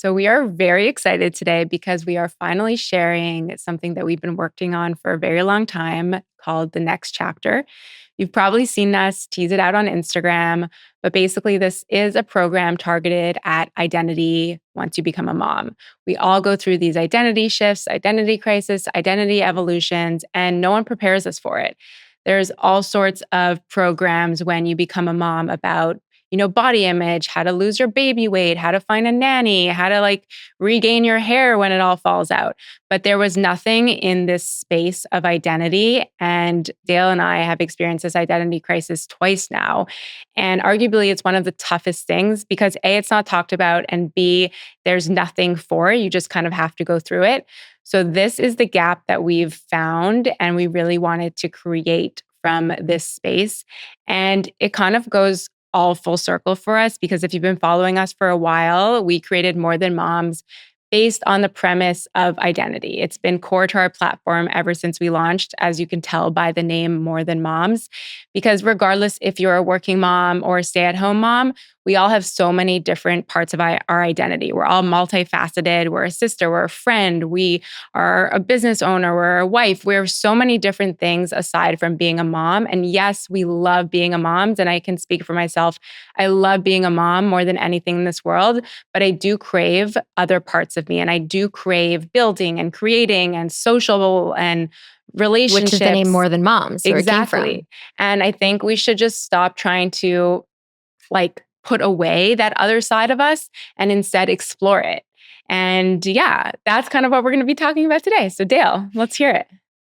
So, we are very excited today because we are finally sharing something that we've been working on for a very long time called The Next Chapter. You've probably seen us tease it out on Instagram, but basically, this is a program targeted at identity once you become a mom. We all go through these identity shifts, identity crisis, identity evolutions, and no one prepares us for it. There's all sorts of programs when you become a mom about body image, how to lose your baby weight, how to find a nanny, how to regain your hair when it all falls out. But there was nothing in this space of identity. And Dale and I have experienced this identity crisis twice now. And arguably, it's one of the toughest things because A, it's not talked about, and B, there's nothing for it. You just kind of have to go through it. So this is the gap that we've found, and we really wanted to create from this space. And it kind of goes all full circle for us because if you've been following us for a while, we created More Than Moms based on the premise of identity. It's been core to our platform ever since we launched, as you can tell by the name More Than Moms, because regardless if you're a working mom or a stay-at-home mom, we all have so many different parts of our identity. We're all multifaceted. We're a sister, we're a friend, we are a business owner, we're a wife. We're so many different things aside from being a mom. And yes, we love being a mom. And I can speak for myself. I love being a mom more than anything in this world, but I do crave other parts of me. And I do crave building and creating and social and relationships. Which is the name More Than Moms. Exactly. And I think we should just stop trying to put away that other side of us and instead explore it. And yeah, that's kind of what we're going to be talking about today. So Dale, let's hear it.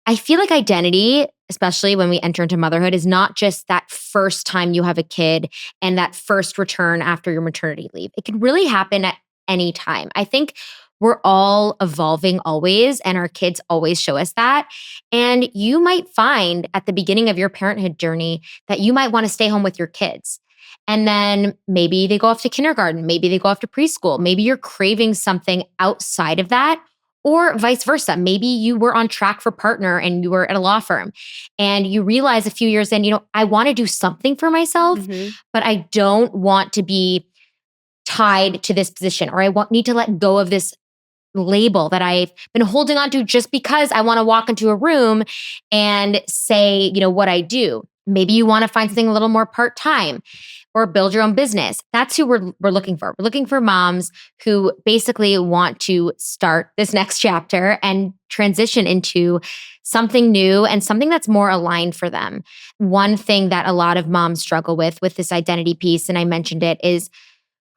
I feel like identity, especially when we enter into motherhood, is not just that first time you have a kid and that first return after your maternity leave. It can really happen at any time. I think we're all evolving always, and our kids always show us that. And you might find at the beginning of your parenthood journey that you might want to stay home with your kids. And then maybe they go off to kindergarten, maybe they go off to preschool, maybe you're craving something outside of that, or vice versa. Maybe you were on track for partner and you were at a law firm and you realize a few years in, I want to do something for myself, but I don't want to be tied to this position, or need to let go of this label that I've been holding on to just because I want to walk into a room and say, what I do. Maybe you want to find something a little more part-time or build your own business. That's who we're looking for. We're looking for moms who basically want to start this next chapter and transition into something new and something that's more aligned for them. One thing that a lot of moms struggle with this identity piece, and I mentioned it, is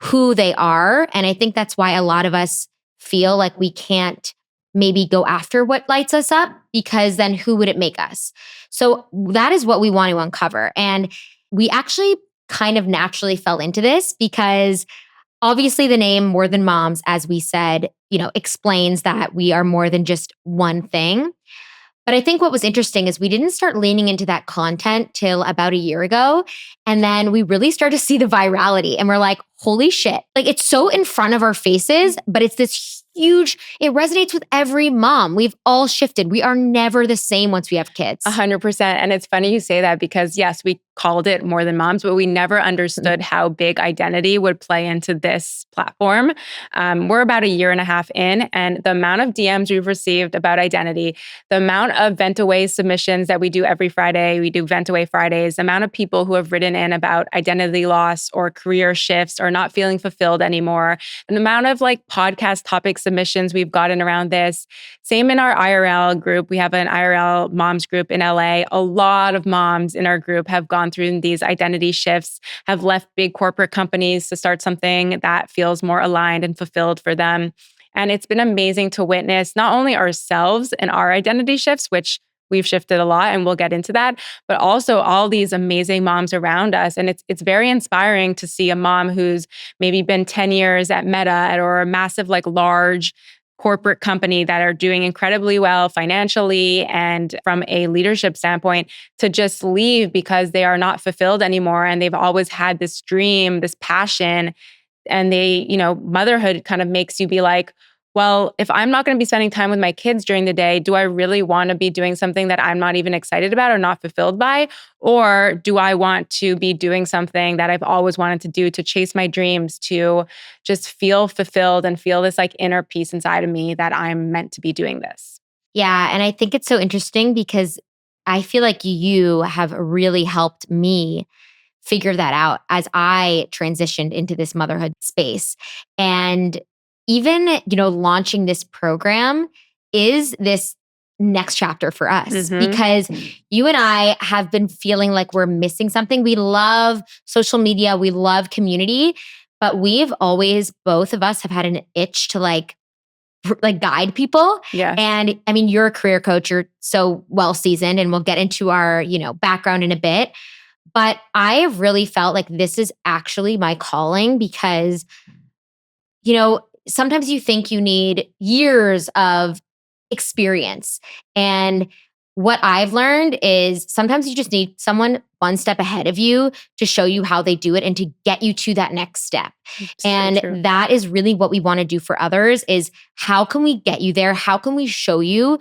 who they are. And I think that's why a lot of us feel like we can't maybe go after what lights us up, because then who would it make us? So that is what we want to uncover. And we actually kind of naturally fell into this because obviously the name More Than Moms, as we said, explains that we are more than just one thing. But I think what was interesting is we didn't start leaning into that content till about a year ago. And then we really started to see the virality and we're like, holy shit. It's so in front of our faces, but it's this huge, it resonates with every mom. We've all shifted. We are never the same once we have kids. 100%. And it's funny you say that because yes, we called it More Than Moms, but we never understood how big identity would play into this platform. We're about a year and a half in, and the amount of DMs we've received about identity, the amount of Vent Away submissions that we do every Friday, we do Vent Away Fridays, the amount of people who have written in about identity loss or career shifts or not feeling fulfilled anymore, and the amount of podcast topic submissions we've gotten around this. Same in our IRL group. We have an IRL moms group in LA. A lot of moms in our group have gone through these identity shifts, have left big corporate companies to start something that feels more aligned and fulfilled for them. And it's been amazing to witness not only ourselves and our identity shifts, which we've shifted a lot and we'll get into that, but also all these amazing moms around us. And it's very inspiring to see a mom who's maybe been 10 years at Meta or a massive, large corporate company that are doing incredibly well financially and from a leadership standpoint to just leave because they are not fulfilled anymore. And they've always had this dream, this passion. And motherhood kind of makes you be like, well, if I'm not going to be spending time with my kids during the day, do I really want to be doing something that I'm not even excited about or not fulfilled by? Or do I want to be doing something that I've always wanted to do to chase my dreams, to just feel fulfilled and feel this like inner peace inside of me that I'm meant to be doing this? Yeah. And I think it's so interesting because I feel like you have really helped me figure that out as I transitioned into this motherhood space. And even, launching this program is this next chapter for us Mm-hmm. because you and I have been feeling like we're missing something. We love social media, we love community, but we've always, both of us have had an itch to like guide people. Yes. And I mean, you're a career coach, you're so well seasoned, and we'll get into our, background in a bit. But I have really felt like this is actually my calling because, sometimes you think you need years of experience. And what I've learned is sometimes you just need someone one step ahead of you to show you how they do it and to get you to that next step. So And true. that is really what we want to do for others is how can we get you there? How can we show you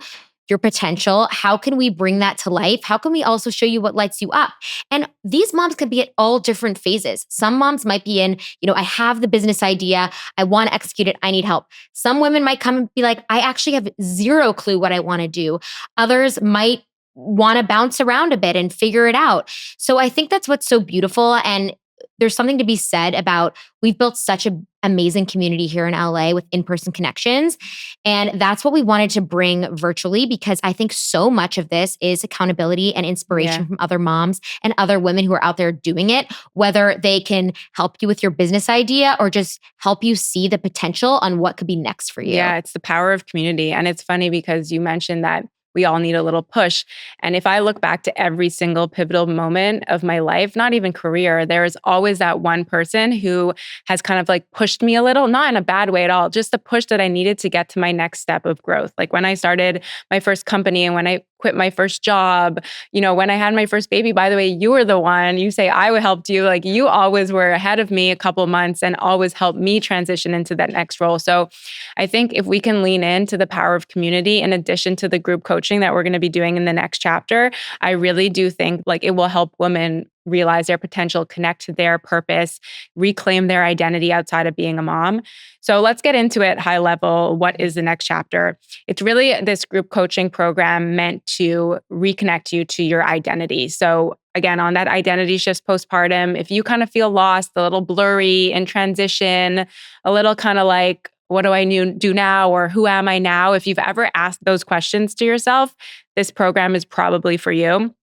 your potential? How can we bring that to life? How can we also show you what lights you up? And these moms could be at all different phases. Some moms might be in, I have the business idea. I want to execute it. I need help. Some women might come and be like, I actually have zero clue what I want to do. Others might want to bounce around a bit and figure it out. So I think that's what's so beautiful. And there's something to be said about we've built such an amazing community here in LA with in-person connections. And that's what we wanted to bring virtually because I think so much of this is accountability and inspiration from other moms and other women who are out there doing it, whether they can help you with your business idea or just help you see the potential on what could be next for you. Yeah, it's the power of community. And it's funny because you mentioned that we all need a little push. And if I look back to every single pivotal moment of my life, not even career, there is always that one person who has kind of like pushed me a little, not in a bad way at all, just the push that I needed to get to my next step of growth. Like when I started my first company and when I quit my first job, when I had my first baby, by the way, you were the one, you say I helped you. Like you always were ahead of me a couple months and always helped me transition into that next role. So I think if we can lean into the power of community in addition to the group coaching that we're going to be doing in the next chapter, I really do think like it will help women realize their potential, connect to their purpose, reclaim their identity outside of being a mom. So let's get into it high level. What is the next chapter? It's really this group coaching program meant to reconnect you to your identity. So again, on that identity shifts postpartum, if you kind of feel lost, a little blurry in transition, a little kind of like, what do I do now? Or who am I now? If you've ever asked those questions to yourself, this program is probably for you.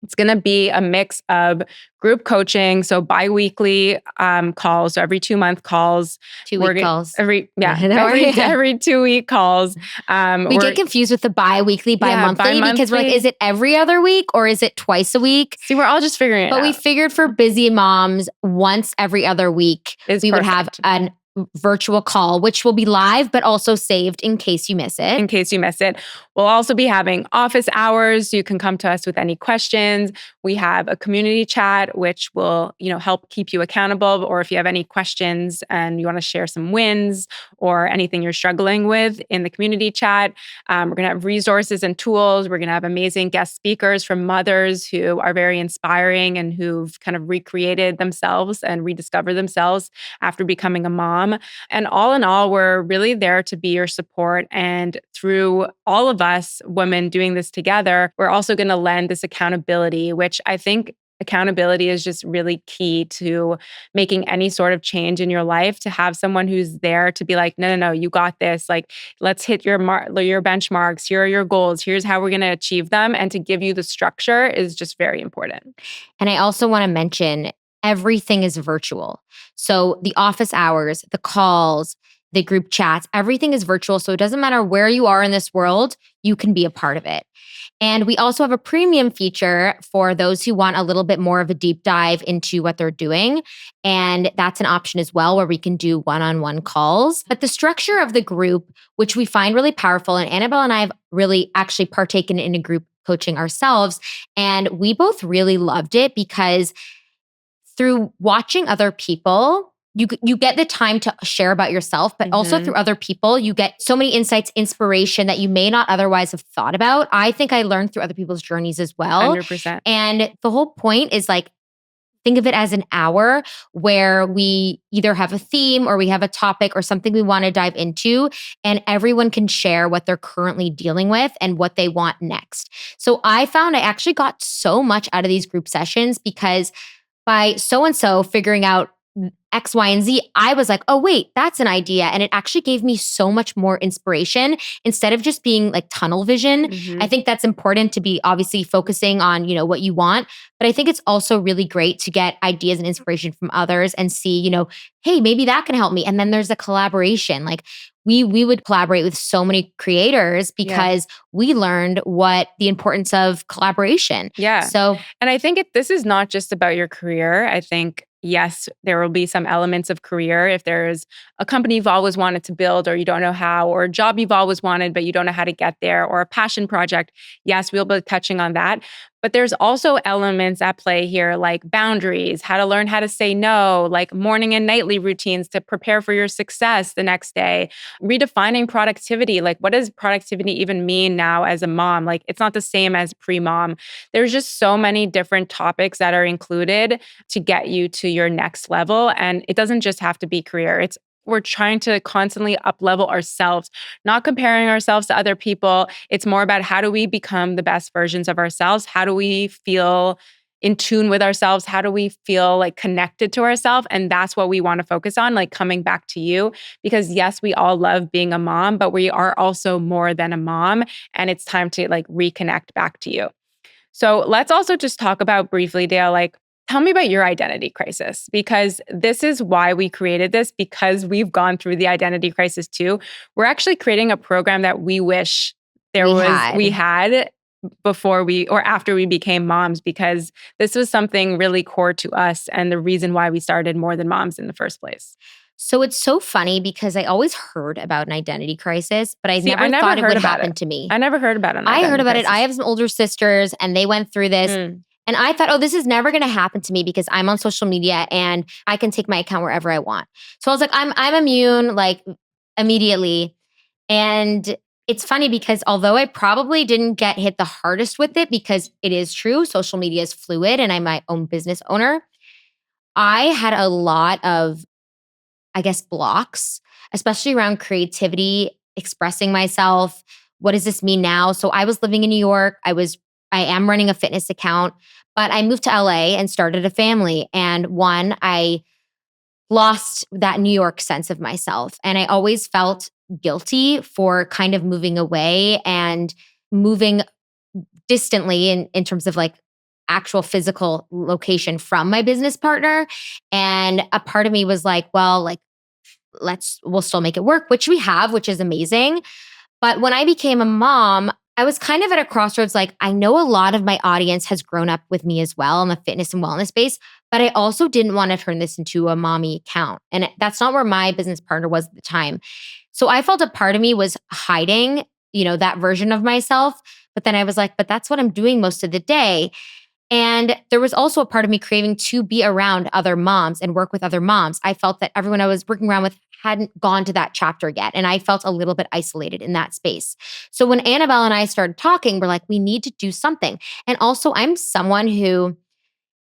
It's going to be a mix of group coaching, so biweekly calls, so every 2-month calls. 2-week calls. Every 2-week calls. We get confused with the bi-weekly, bi-monthly because we're like, is it every other week or is it twice a week? See, we're all just figuring it out. But we figured for busy moms, once every other week, we would have an virtual call, which will be live, but also saved in case you miss it. In case you miss it. We'll also be having office hours. You can come to us with any questions. We have a community chat, which will, help keep you accountable. Or if you have any questions and you want to share some wins or anything you're struggling with in the community chat, we're going to have resources and tools. We're going to have amazing guest speakers from mothers who are very inspiring and who've kind of recreated themselves and rediscovered themselves after becoming a mom. And all in all, we're really there to be your support. And through all of us women doing this together, we're also going to lend this accountability, which I think accountability is just really key to making any sort of change in your life, to have someone who's there to be like, no, you got this. Like, let's hit your benchmarks. Here are your goals. Here's how we're going to achieve them. And to give you the structure is just very important. And I also want to mention everything is virtual. So the office hours, the calls, the group chats, everything is virtual. So it doesn't matter where you are in this world, you can be a part of it. And we also have a premium feature for those who want a little bit more of a deep dive into what they're doing. And that's an option as well, where we can do one-on-one calls. But the structure of the group, which we find really powerful, and Annabelle and I have really actually partaken in a group coaching ourselves. And we both really loved it because through watching other people you get the time to share about yourself, but also through other people, you get so many insights, inspiration that you may not otherwise have thought about. I think I learned through other people's journeys as well. 100%. And the whole point is like, think of it as an hour where we either have a theme or we have a topic or something we want to dive into, and everyone can share what they're currently dealing with and what they want next. So I found I actually got so much out of these group sessions because by so and so figuring out X, Y, and Z, I was like, oh, wait, that's an idea. And it actually gave me so much more inspiration instead of just being like tunnel vision. I think that's important to be obviously focusing on, what you want. But I think it's also really great to get ideas and inspiration from others and see, hey, maybe that can help me. And then there's a collaboration. Like we would collaborate with so many creators because we learned what the importance of collaboration. Yeah. So, and I think this is not just about your career. I think, yes, there will be some elements of career. If there's a company you've always wanted to build or you don't know how, or a job you've always wanted, but you don't know how to get there, or a passion project, yes, we'll be touching on that. But there's also elements at play here like boundaries, how to learn how to say no, like morning and nightly routines to prepare for your success the next day, redefining productivity. Like, what does productivity even mean now as a mom? Like, it's not the same as pre-mom. There's just so many different topics that are included to get you to your next level. And it doesn't just have to be career. We're trying to constantly up-level ourselves, not comparing ourselves to other people. It's more about how do we become the best versions of ourselves? How do we feel in tune with ourselves? How do we feel like connected to ourselves? And that's what we want to focus on, like coming back to you. Because yes, we all love being a mom, but we are also more than a mom. And it's time to like reconnect back to you. So let's also just talk about briefly, Dale, like, tell me about your identity crisis, because this is why we created this, because we've gone through the identity crisis too. We're actually creating a program that we wish we had before or after we became moms, because this was something really core to us and the reason why we started More Than Moms in the first place. So it's so funny because I always heard about an identity crisis, but I never thought it would happen to me. I never heard about an identity crisis. I heard about it. I have some older sisters and they went through this. And I thought, oh, this is never going to happen to me because I'm on social media and I can take my account wherever I want. So I was like, I'm immune, like immediately. And it's funny because although I probably didn't get hit the hardest with it, because it is true, social media is fluid and I'm my own business owner, I had a lot of, I guess, blocks, especially around creativity, expressing myself. What does this mean now? So I was living in New York. I am running a fitness account, but I moved to LA and started a family. And I lost that New York sense of myself. And I always felt guilty for kind of moving away and moving distantly in terms of like actual physical location from my business partner. And a part of me was like, well, like, we'll still make it work, which we have, which is amazing. But when I became a mom, I was kind of at a crossroads. Like, I know a lot of my audience has grown up with me as well in the fitness and wellness space, but I also didn't want to turn this into a mommy account. And that's not where my business partner was at the time. So I felt a part of me was hiding, that version of myself. But then I was like, but that's what I'm doing most of the day. And there was also a part of me craving to be around other moms and work with other moms. I felt that everyone I was working around with hadn't gone to that chapter yet. And I felt a little bit isolated in that space. So when Annabelle and I started talking, we're like, we need to do something. And also, I'm someone who,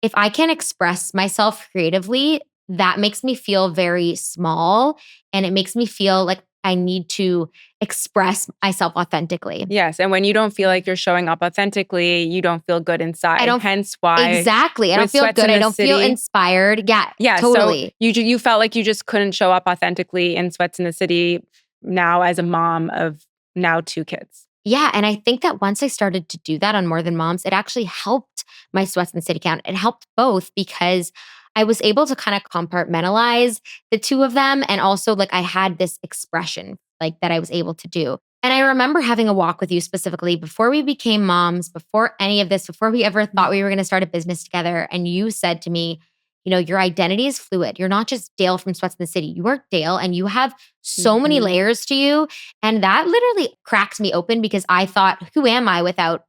if I can express myself creatively, that makes me feel very small. And it makes me feel like I need to express myself authentically. Yes. And when you don't feel like you're showing up authentically, you don't feel good inside. Hence why. Exactly. I don't feel good. I don't feel inspired. Yeah, totally. So you felt like you just couldn't show up authentically in Sweats in the City now as a mom of now 2 kids. Yeah. And I think that once I started to do that on More Than Moms, it actually helped my Sweats in the City account. It helped both because I was able to kind of compartmentalize the two of them. And also like I had this expression like that I was able to do. And I remember having a walk with you specifically before we became moms, before any of this, before we ever thought we were going to start a business together. And you said to me, your identity is fluid. You're not just Dale from Sweats in the City. You are Dale and you have so many layers to you. And that literally cracked me open because I thought, who am I without,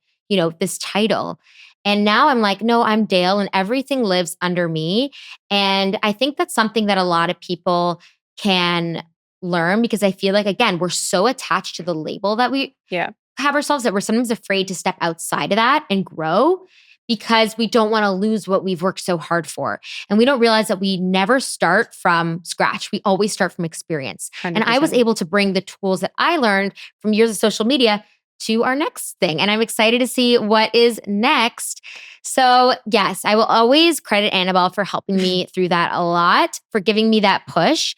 this title? And now I'm like, no, I'm Dale and everything lives under me. And I think that's something that a lot of people can learn because I feel like, again, we're so attached to the label that we Yeah. have ourselves that we're sometimes afraid to step outside of that and grow because we don't want to lose what we've worked so hard for. And we don't realize that we never start from scratch. We always start from experience. And I was 100%. able to bring the tools that I learned from years of social media to our next thing. And I'm excited to see what is next. So, yes, I will always credit Annabelle for helping me through that a lot, for giving me that push.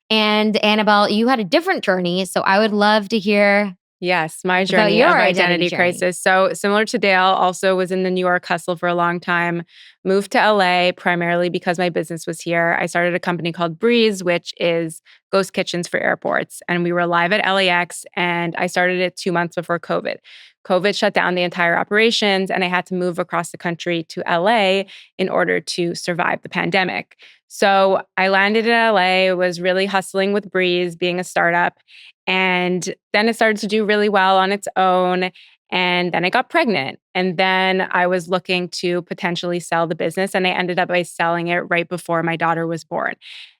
And Annabelle, you had a different journey. So, I would love to hear Yes, my about journey your of identity identity journey. crisis. So, similar to Dale, also was in the New York hustle for a long time, moved to LA primarily because my business was here. I started a company called Breeze, which is ghost kitchens for airports. And we were live at LAX, and I started it 2 months before COVID. COVID shut down the entire operations, and I had to move across the country to LA in order to survive the pandemic. So, I landed in LA, was really hustling with Breeze, being a startup. And then it started to do really well on its own. And then I got pregnant. And then I was looking to potentially sell the business. And I ended up by selling it right before my daughter was born.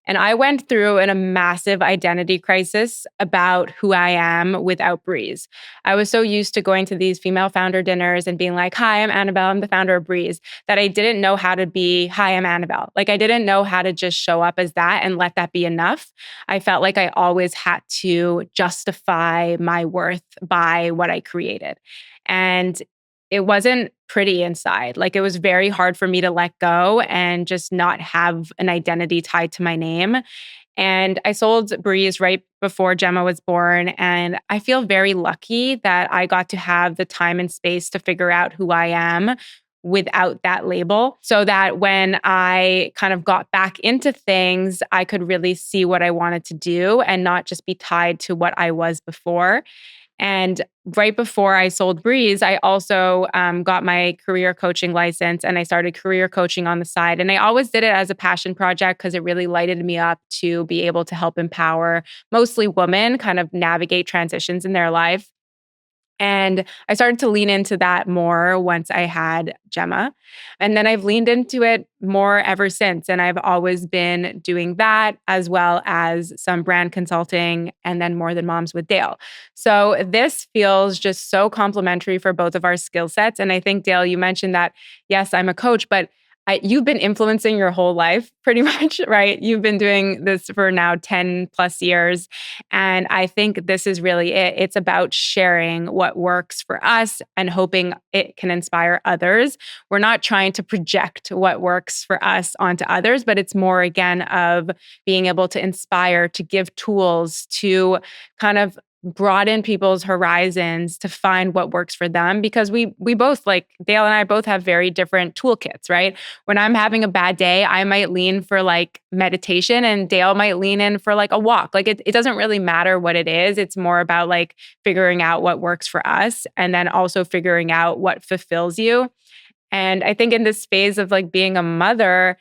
And I went through a massive identity crisis about who I am without Breeze. I was so used to going to these female founder dinners and being like, hi, I'm Annabelle, I'm the founder of Breeze, that I didn't know how to be, hi, I'm Annabelle. Like I didn't know how to just show up as that and let that be enough. I felt like I always had to justify my worth by what I created. And it wasn't pretty inside. Like it was very hard for me to let go and just not have an identity tied to my name. And I sold Breeze right before Gemma was born. And I feel very lucky that I got to have the time and space to figure out who I am without that label, so that when I kind of got back into things, I could really see what I wanted to do and not just be tied to what I was before. And right before I sold Breeze, I also got my career coaching license and I started career coaching on the side. And I always did it as a passion project because it really lighted me up to be able to help empower mostly women kind of navigate transitions in their life. And I started to lean into that more once I had Gemma. And then I've leaned into it more ever since. And I've always been doing that as well as some brand consulting and then More Than Moms with Dale. So this feels just so complementary for both of our skill sets. And I think, Dale, you mentioned that, yes, I'm a coach, but you've been influencing your whole life pretty much, right? You've been doing this for now 10 plus years. And I think this is really it. It's about sharing what works for us and hoping it can inspire others. We're not trying to project what works for us onto others, but it's more, again, of being able to inspire, to give tools, to kind of broaden people's horizons to find what works for them, because we both, like Dale and I both, have very different toolkits, right? When I'm having a bad day, I might lean for like meditation and Dale might lean in for like a walk. Like it doesn't really matter what it is. It's more about like figuring out what works for us and then also figuring out what fulfills you. And I think in this phase of like being a mother,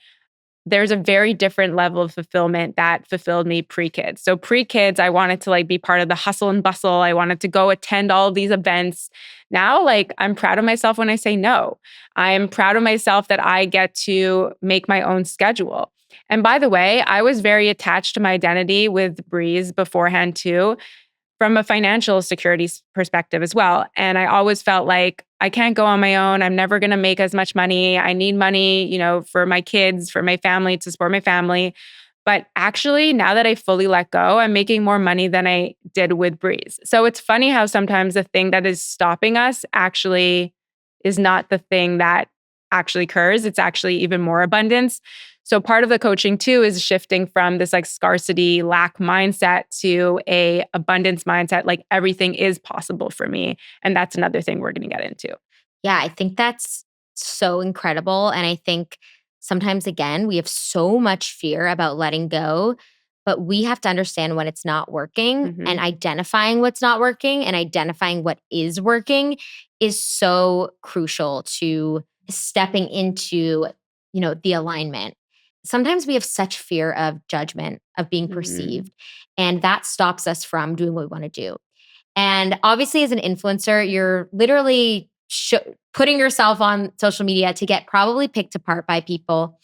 there's a very different level of fulfillment that fulfilled me pre-kids. So pre-kids, I wanted to like be part of the hustle and bustle. I wanted to go attend all of these events. Now, like I'm proud of myself when I say no. I'm proud of myself that I get to make my own schedule. And by the way, I was very attached to my identity with Breeze beforehand too, from a financial security perspective as well. And I always felt like I can't go on my own. I'm never going to make as much money. I need money, for my kids, for my family, to support my family. But actually, now that I fully let go, I'm making more money than I did with Breeze. So it's funny how sometimes the thing that is stopping us actually is not the thing that actually occurs. It's actually even more abundance. So part of the coaching too is shifting from this like scarcity lack mindset to a abundance mindset, like everything is possible for me. And that's another thing we're going to get into. Yeah, I think that's so incredible. And I think sometimes, again, we have so much fear about letting go, but we have to understand when it's not working, Mhm. and identifying what's not working and identifying what is working is so crucial to stepping into, the alignment. Sometimes we have such fear of judgment, of being Mhm. perceived, and that stops us from doing what we want to do. And obviously, as an influencer, you're literally putting yourself on social media to get probably picked apart by people.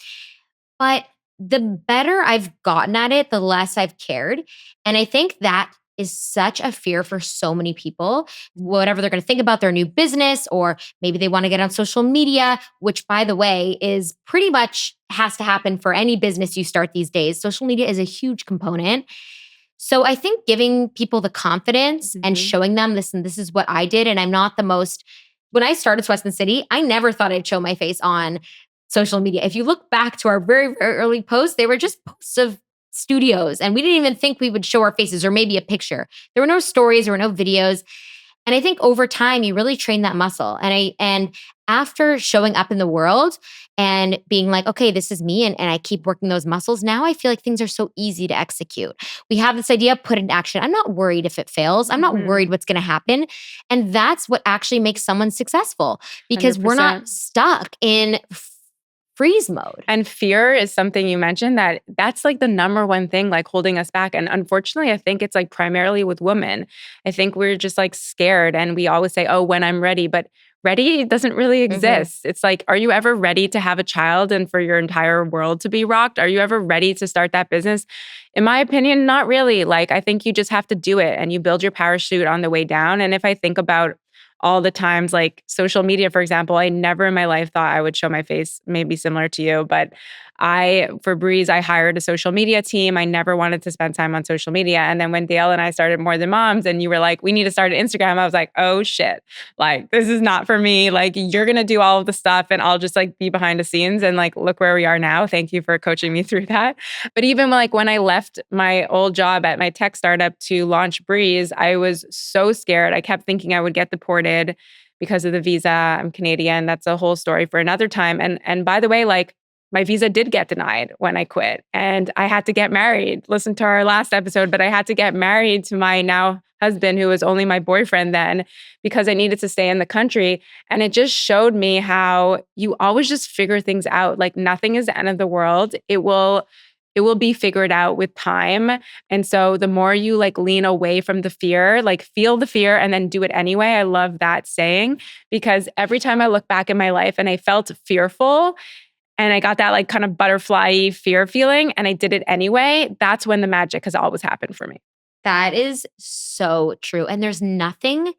But the better I've gotten at it, the less I've cared. And I think that is such a fear for so many people, whatever they're going to think about their new business, or maybe they want to get on social media, which, by the way, is pretty much has to happen for any business you start these days. Social media is a huge component. So I think giving people the confidence and showing them, listen, this is what I did. And I'm not the most, when I started Sweat City, I never thought I'd show my face on social media. If you look back to our very, very early posts, they were just posts of studios. And we didn't even think we would show our faces or maybe a picture. There were no stories, there were no videos. And I think over time, you really train that muscle. And after showing up in the world and being like, okay, this is me, and I keep working those muscles, now I feel like things are so easy to execute. We have this idea, put it in action. I'm not worried if it fails. I'm not worried what's going to happen. And that's what actually makes someone successful, because 100%. we're not stuck in freeze mode. And fear is something you mentioned that's like the number one thing like holding us back. And unfortunately, I think it's like primarily with women. I think we're just like scared, and we always say, oh, when I'm ready, but ready doesn't really exist. It's like, are you ever ready to have a child and for your entire world to be rocked? Are you ever ready to start that business? In my opinion, not really. Like, I think you just have to do it, and you build your parachute on the way down. And if I think about all the times, like social media, for example, I never in my life thought I would show my face, maybe similar to you, but for Breeze, I hired a social media team. I never wanted to spend time on social media. And then when Dale and I started More Than Moms and you were like, we need to start an Instagram, I was like, oh shit, like this is not for me. Like you're going to do all of the stuff and I'll just like be behind the scenes, and like, look where we are now. Thank you for coaching me through that. But even like when I left my old job at my tech startup to launch Breeze, I was so scared. I kept thinking I would get deported because of the visa. I'm Canadian. That's a whole story for another time. And by the way, like my visa did get denied when I quit, and I had to get married. Listen to our last episode, but I had to get married to my now husband, who was only my boyfriend then, because I needed to stay in the country. And it just showed me how you always just figure things out. Like nothing is the end of the world. It will be figured out with time. And so the more you like lean away from the fear, like feel the fear and then do it anyway. I love that saying, because every time I look back in my life and I felt fearful and I got that like kind of butterfly fear feeling and I did it anyway, that's when the magic has always happened for me. That is so true. And there's nothing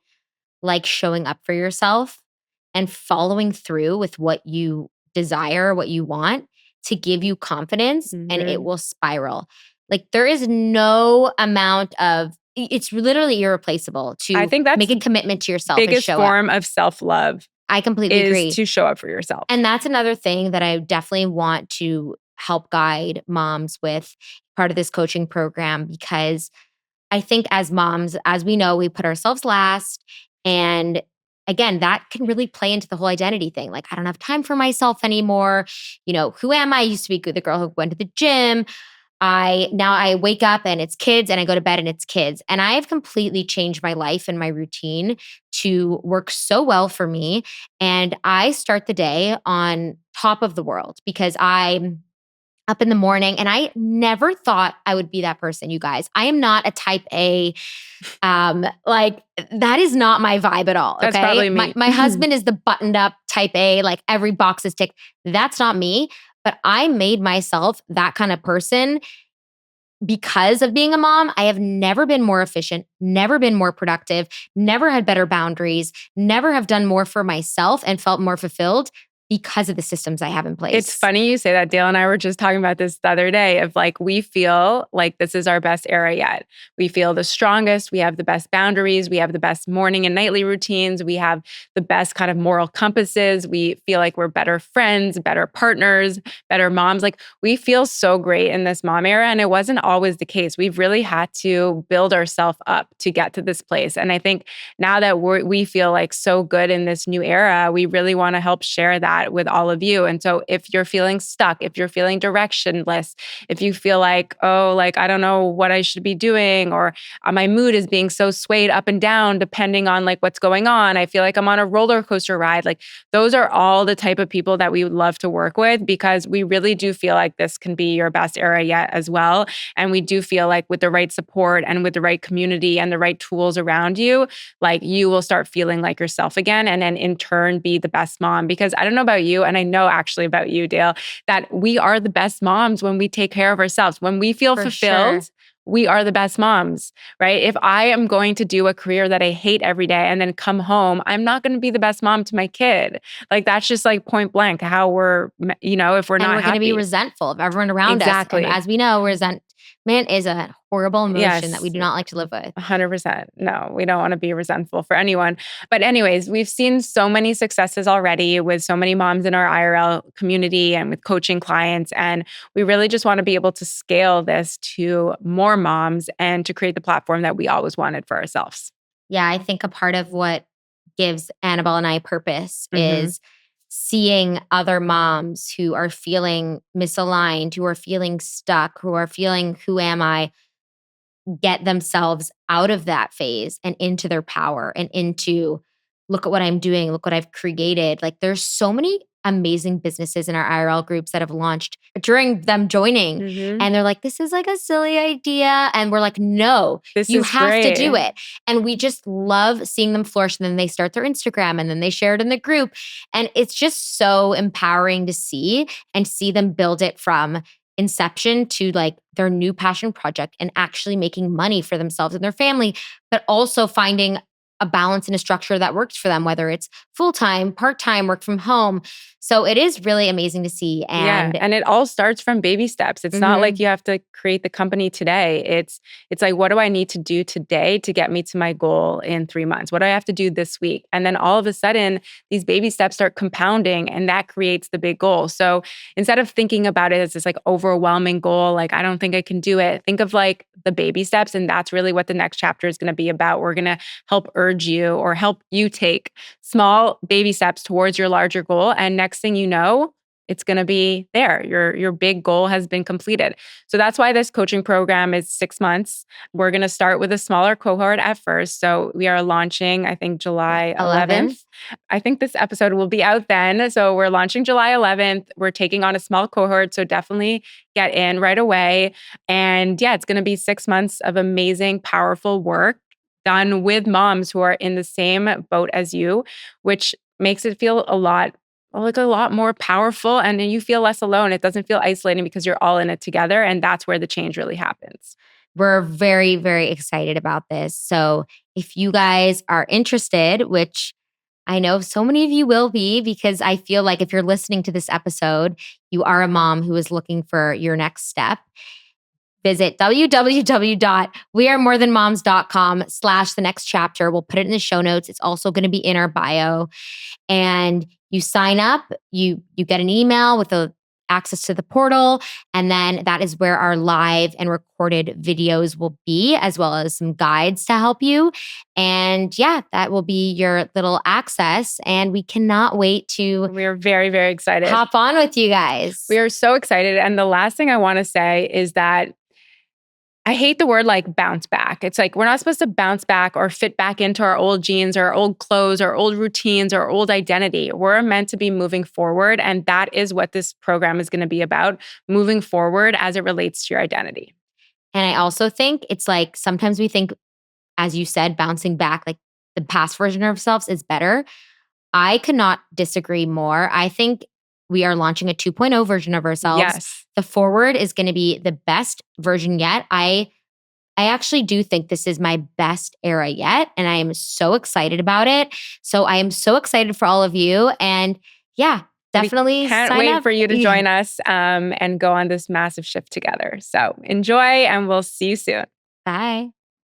like showing up for yourself and following through with what you desire, what you want, to give you confidence, and it will spiral. Like there is no amount of, it's literally irreplaceable to I think that's make a commitment to yourself and biggest show form up. of self-love I completely agree. is to show up for yourself. And that's another thing that I definitely want to help guide moms with, part of this coaching program, because I think as moms, as we know, we put ourselves last. And again, that can really play into the whole identity thing. Like, I don't have time for myself anymore. You know, who am I? I used to be the girl who went to the gym. Now I wake up and it's kids, and I go to bed and it's kids. And I have completely changed my life and my routine to work so well for me. And I start the day on top of the world because I'm up in the morning, and I never thought I would be that person, you guys. I am not a type A. Like that is not my vibe at all. Okay? That's probably me. My husband is the buttoned up type A, like every box is ticked. That's not me. But I made myself that kind of person because of being a mom. I have never been more efficient, never been more productive, never had better boundaries, never have done more for myself and felt more fulfilled because of the systems I have in place. It's funny you say that. Dale and I were just talking about this the other day of like, we feel like this is our best era yet. We feel the strongest. We have the best boundaries. We have the best morning and nightly routines. We have the best kind of moral compasses. We feel like we're better friends, better partners, better moms. Like we feel so great in this mom era. And it wasn't always the case. We've really had to build ourselves up to get to this place. And I think now that we feel like so good in this new era, we really want to help share that that with all of you. And so if you're feeling stuck, if you're feeling directionless, if you feel like, oh, like, I don't know what I should be doing, or my mood is being so swayed up and down depending on like what's going on. I feel like I'm on a roller coaster ride. Like those are all the type of people that we would love to work with, because we really do feel like this can be your best era yet as well. And we do feel like with the right support and with the right community and the right tools around you, like you will start feeling like yourself again. And then in turn be the best mom. Because I don't know about you, and I know actually about you, Dale, that we are the best moms when we take care of ourselves. When we feel For fulfilled, sure. we are the best moms, right? If I am going to do a career that I hate every day and then come home, I'm not going to be the best mom to my kid. Like that's just like point blank how we're, if we're And not we're going to be happy. resentful of everyone around us. And Exactly. as we know, resentment is a horrible emotion that we Yes. do not like to live with. 100%. No, we don't want to be resentful for anyone. But, anyways, we've seen so many successes already with so many moms in our IRL community and with coaching clients. And we really just want to be able to scale this to more moms and to create the platform that we always wanted for ourselves. Yeah, I think a part of what gives Annabelle and I purpose Hmm. is seeing other moms who are feeling misaligned, who are feeling stuck, who are feeling, who am I, get themselves out of that phase and into their power and into, look at what I'm doing, look what I've created. Like there's so many amazing businesses in our IRL groups that have launched during them joining, Hmm. and they're like, this is like a silly idea, and we're like, no, This you is have to do great. it. And we just love seeing them flourish, and then they start their Instagram and then they share it in the group, and it's just so empowering to see and see them build it from inception to like their new passion project and actually making money for themselves and their family, but also finding a balance and a structure that works for them, whether it's full-time, part-time, work from home. So it is really amazing to see. Yeah, And and it all starts from baby steps. It's not like mhm, you have to create the company today. It's like, what do I need to do today to get me to my goal in 3 months? What do I have to do this week? And then all of a sudden, these baby steps start compounding and that creates the big goal. So instead of thinking about it as this like overwhelming goal, like I don't think I can do it, think of like the baby steps, and that's really what the next chapter is going to be about. We're going to help urge you or help you take small baby steps towards your larger goal, and next thing you know, it's going to be there. Your big goal has been completed. So that's why this coaching program is 6 months. We're going to start with a smaller cohort at first. So we are launching, I think, July 11th. 11th. I think this episode will be out then. So we're launching July 11th. We're taking on a small cohort, so definitely get in right away. And yeah, it's going to be 6 months of amazing, powerful work done with moms who are in the same boat as you, which makes it feel a lot more powerful, and then you feel less alone. It doesn't feel isolating because you're all in it together, and that's where the change really happens. We're very, very excited about this. So if you guys are interested, which I know so many of you will be, because I feel like if you're listening to this episode, you are a mom who is looking for your next step. Visit www.wearemorethanmoms.com/the next chapter. We'll put it in the show notes. It's also going to be in our bio. And you sign up, you get an email with the access to the portal, and then that is where our live and recorded videos will be, as well as some guides to help you. And yeah, that will be your little access, and we cannot wait to We are very, very excited. hop on with you guys. We are so excited. And the last thing I want to say is that I hate the word like bounce back. It's like we're not supposed to bounce back or fit back into our old jeans or our old clothes or old routines or old identity. We're meant to be moving forward. And that is what this program is going to be about, moving forward as it relates to your identity. And I also think it's like sometimes we think, as you said, bouncing back, like the past version of ourselves is better. I could not disagree more. I think we are launching a 2.0 version of ourselves. Yes. The forward is going to be the best version yet. I actually do think this is my best era yet, and I am so excited about it. So I am so excited for all of you, and yeah, definitely We can't sign wait up. for you to join us and go on this massive shift together. So enjoy, and we'll see you soon. Bye.